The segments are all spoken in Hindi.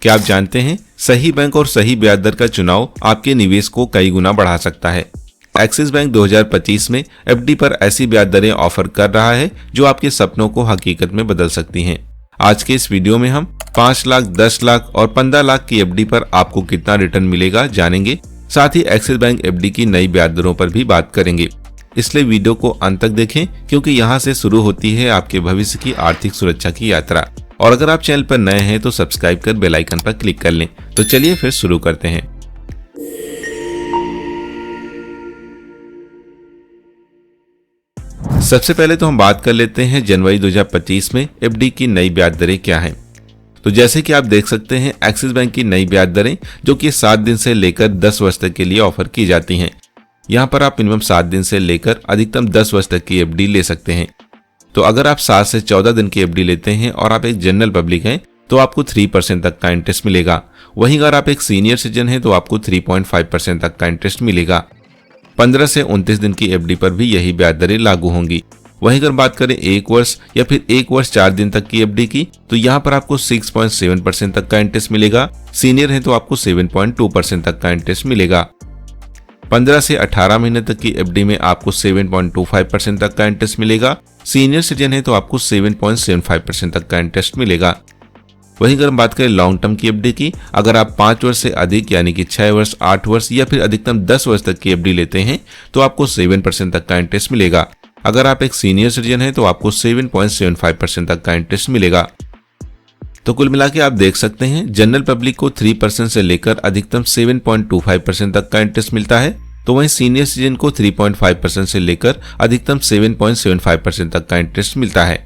क्या आप जानते हैं सही बैंक और सही ब्याज दर का चुनाव आपके निवेश को कई गुना बढ़ा सकता है। एक्सिस बैंक 2025 में एफडी पर ऐसी ब्याज दरें ऑफर कर रहा है जो आपके सपनों को हकीकत में बदल सकती हैं। आज के इस वीडियो में हम 5 लाख, 10 लाख और 15 लाख की एफडी पर आपको कितना रिटर्न मिलेगा जानेंगे। साथ ही एक्सिस बैंक एफडी की नई ब्याज दरों पर भी बात करेंगे, इसलिए वीडियो को अंत तक देखें क्योंकि यहाँ से शुरू होती है आपके भविष्य की आर्थिक सुरक्षा की यात्रा। और अगर आप चैनल पर नए हैं तो सब्सक्राइब कर बेल आइकन पर क्लिक कर लें। तो चलिए फिर शुरू करते हैं। सबसे पहले तो हम बात कर लेते हैं जनवरी 2025 में एफडी की नई ब्याज दरें क्या हैं। तो जैसे कि आप देख सकते हैं एक्सिस बैंक की नई ब्याज दरें जो कि 7 दिन से लेकर 10 वर्ष तक के लिए ऑफर की जाती हैं। यहाँ पर आप मिनिमम 7 दिन से लेकर अधिकतम 10 वर्ष तक की एफडी ले सकते हैं। तो अगर आप 7 से 14 दिन की एफडी लेते हैं और आप एक जनरल पब्लिक हैं तो आपको 3% तक का इंटरेस्ट मिलेगा। वहीं अगर आप एक सीनियर सिटीजन हैं तो आपको 3.5% तक का इंटरेस्ट मिलेगा। 15 से 29 दिन की एफडी पर भी यही ब्याज दरें लागू होंगी। वहीं अगर बात करें 1 वर्ष या फिर 1 वर्ष 4 दिन तक की एफडी की तो यहाँ पर आपको 6.7% तक का इंटरेस्ट मिलेगा। सीनियर है तो आपको 7.2% तक का इंटरेस्ट मिलेगा। 15 से 18 महीने तक की एफडी में आपको 7.25% तक का इंटरेस्ट मिलेगा। सीनियर सिटीजन है तो आपको 7.75% तक का इंटरेस्ट मिलेगा। वहीं अगर हम बात करें लॉन्ग टर्म की एफडी की, अगर आप 5 वर्ष से अधिक यानी कि 6 वर्ष, 8 वर्ष या फिर अधिकतम 10 वर्ष तक की एफडी लेते हैं तो आपको 7% तक का इंटरेस्ट मिलेगा। अगर आप एक सीनियर सिटीजन हैं तो आपको 7.75% तक का इंटरेस्ट मिलेगा। तो कुल मिला के आप देख सकते हैं जनरल पब्लिक को 3% से लेकर अधिकतम 7.25% तक का इंटरेस्ट मिलता है, तो वहीं सीनियर सिटीजन को 3.5% से लेकर अधिकतम 7.75% तक का इंटरेस्ट मिलता है।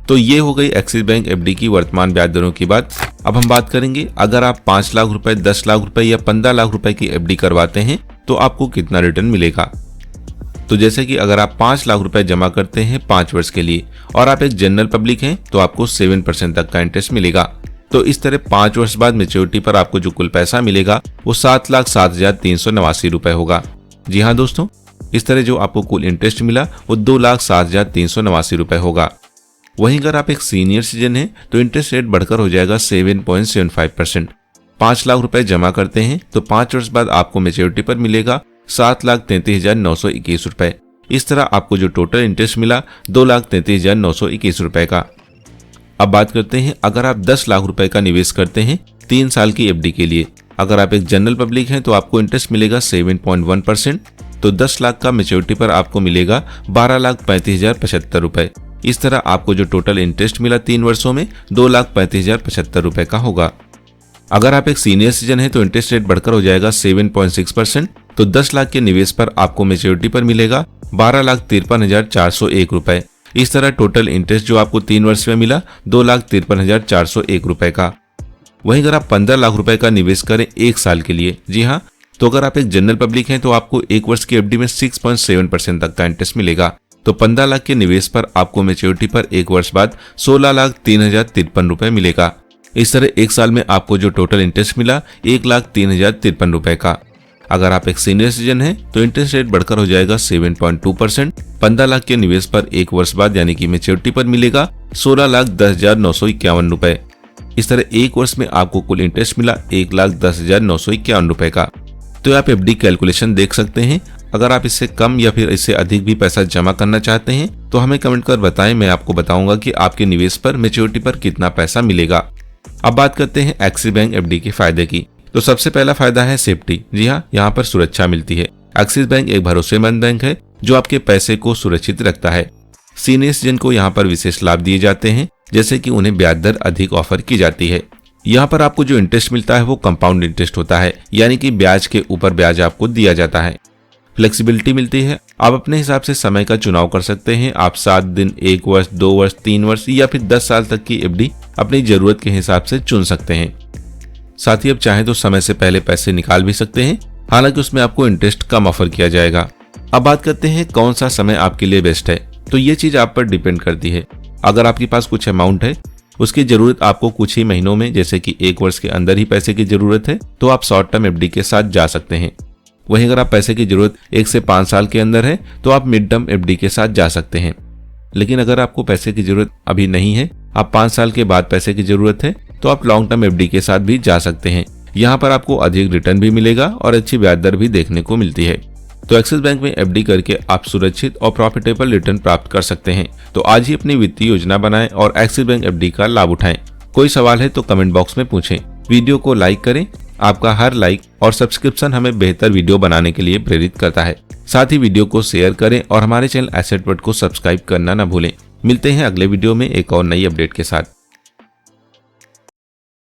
तो ये हो गई एक्सिस बैंक एफडी की वर्तमान ब्याज दरों की बात। अब हम बात करेंगे अगर आप 5 लाख रुपए, 10 लाख रुपए या 15 लाख रुपए की एफडी करवाते हैं तो आपको कितना रिटर्न मिलेगा। तो जैसे कि अगर आप 5 लाख रुपए जमा करते हैं 5 वर्ष के लिए और आप एक जनरल पब्लिक हैं तो आपको 7% तक का इंटरेस्ट मिलेगा। तो इस तरह 5 वर्ष बाद मैच्योरिटी पर आपको जो कुल पैसा मिलेगा वो 7,07,389 रुपए होगा। जी हाँ दोस्तों, इस तरह जो आपको कुल इंटरेस्ट मिला वो 2,07,389 रुपए होगा। वहीं अगर आप एक सीनियर सिटीजन हैं तो इंटरेस्ट रेट बढ़कर हो जाएगा 7.75%। 5 लाख रुपए जमा करते हैं तो 5 वर्ष बाद आपको मैच्योरिटी पर मिलेगा 7,33,921 रुपए। इस तरह आपको जो टोटल इंटरेस्ट मिला 2,33,921 रुपए का। अब बात करते हैं अगर आप 10 लाख रुपए का निवेश करते हैं 3 साल की एफडी के लिए। अगर आप एक जनरल पब्लिक हैं तो आपको इंटरेस्ट मिलेगा 7.1%। तो 10 लाख का मैच्योरिटी पर आपको मिलेगा 12,35,075 रुपए। इस तरह आपको जो टोटल इंटरेस्ट मिला 3 वर्षों में 2,35,075 रुपए का होगा। अगर आप एक सीनियर सिटीजन हैं तो इंटरेस्ट रेट बढ़कर हो जाएगा 7.6%। तो 10 लाख के निवेश पर आपको मैच्योरिटी पर मिलेगा 12,53,401 रुपए। इस तरह टोटल इंटरेस्ट जो आपको 3 वर्ष में मिला 2,53,401 रुपए का। वहीं अगर आप 15 लाख रुपए का निवेश करें 1 साल के लिए, जी हाँ, तो अगर आप एक जनरल पब्लिक हैं तो आपको 1 वर्ष की एफडी में 6.7% तक का इंटरेस्ट मिलेगा। तो 15 लाख के निवेश पर आपको मैच्योरिटी पर 1 वर्ष बाद 16,03,053 रुपए मिलेगा। इस तरह 1 साल में आपको जो टोटल इंटरेस्ट मिला 1,03,053 रुपए का। अगर आप एक सीनियर सिटीजन हैं तो इंटरेस्ट रेट बढ़कर हो जाएगा 7.2%। 15 लाख के निवेश पर 1 वर्ष बाद यानी कि मैच्योरिटी पर मिलेगा 16,10,951 रुपए। इस तरह 1 वर्ष में आपको कुल इंटरेस्ट मिला 1,10,951 रुपए का। तो आप एफडी कैलकुलेशन देख सकते हैं। अगर आप इससे कम या फिर इससे अधिक भी पैसा जमा करना चाहते हैं तो हमें कमेंट कर बताएं, मैं आपको बताऊंगा कि आपके निवेश पर मैच्योरिटी पर कितना पैसा मिलेगा। अब बात करते हैं एक्सिस बैंक एफडी के फायदे की। तो सबसे पहला फायदा है सेफ्टी। जी हाँ, यहाँ पर सुरक्षा मिलती है। एक्सिस बैंक एक भरोसेमंद बैंक है जो आपके पैसे को सुरक्षित रखता है। सीनियर सिटीजन को यहाँ पर विशेष लाभ दिए जाते हैं, जैसे कि उन्हें ब्याज दर अधिक ऑफर की जाती है। यहाँ पर आपको जो इंटरेस्ट मिलता है वो कंपाउंड इंटरेस्ट होता है, यानी कि ब्याज के ऊपर ब्याज आपको दिया जाता है। फ्लेक्सिबिलिटी मिलती है, आप अपने हिसाब से समय का चुनाव कर सकते हैं। आप 7 दिन, 1 वर्ष, 2 वर्ष, 3 वर्ष या फिर 10 साल तक की एफडी अपनी जरूरत के हिसाब से चुन सकते हैं। साथ ही आप चाहें तो समय से पहले पैसे निकाल भी सकते हैं, हालांकि उसमें आपको इंटरेस्ट कम ऑफर किया जाएगा। अब बात करते हैं कौन सा समय आपके लिए बेस्ट है। तो ये चीज आप पर डिपेंड करती है। अगर आपके पास कुछ अमाउंट है, उसकी जरूरत आपको कुछ ही महीनों में जैसे कि 1 वर्ष के अंदर ही पैसे की जरूरत है, तो आप शॉर्ट टर्म एफडी के साथ जा सकते हैं। वहीं अगर आप पैसे की जरूरत 1 से 5 साल के अंदर है तो आप मिड टर्म एफडी के साथ जा सकते हैं। लेकिन अगर आपको पैसे की जरूरत अभी नहीं है, आप 5 साल के बाद पैसे की जरूरत है, तो आप लॉन्ग टर्म एफडी के साथ भी जा सकते हैं। यहाँ पर आपको अधिक रिटर्न भी मिलेगा और अच्छी ब्याज दर भी देखने को मिलती है। तो एक्सिस बैंक में एफडी करके आप सुरक्षित और प्रॉफिटेबल रिटर्न प्राप्त कर सकते हैं। तो आज ही अपनी वित्तीय योजना बनाएं और एक्सिस बैंक एफडी का लाभ उठाएं। कोई सवाल है तो कमेंट बॉक्स में पूछें। वीडियो को लाइक करें। आपका हर लाइक और सब्सक्रिप्शन हमें बेहतर वीडियो बनाने के लिए प्रेरित करता है। साथ ही वीडियो को शेयर करें और हमारे चैनल एसेट वर्ल्ड को सब्सक्राइब करना न भूलें। मिलते हैं अगले वीडियो में एक और नई अपडेट के साथ।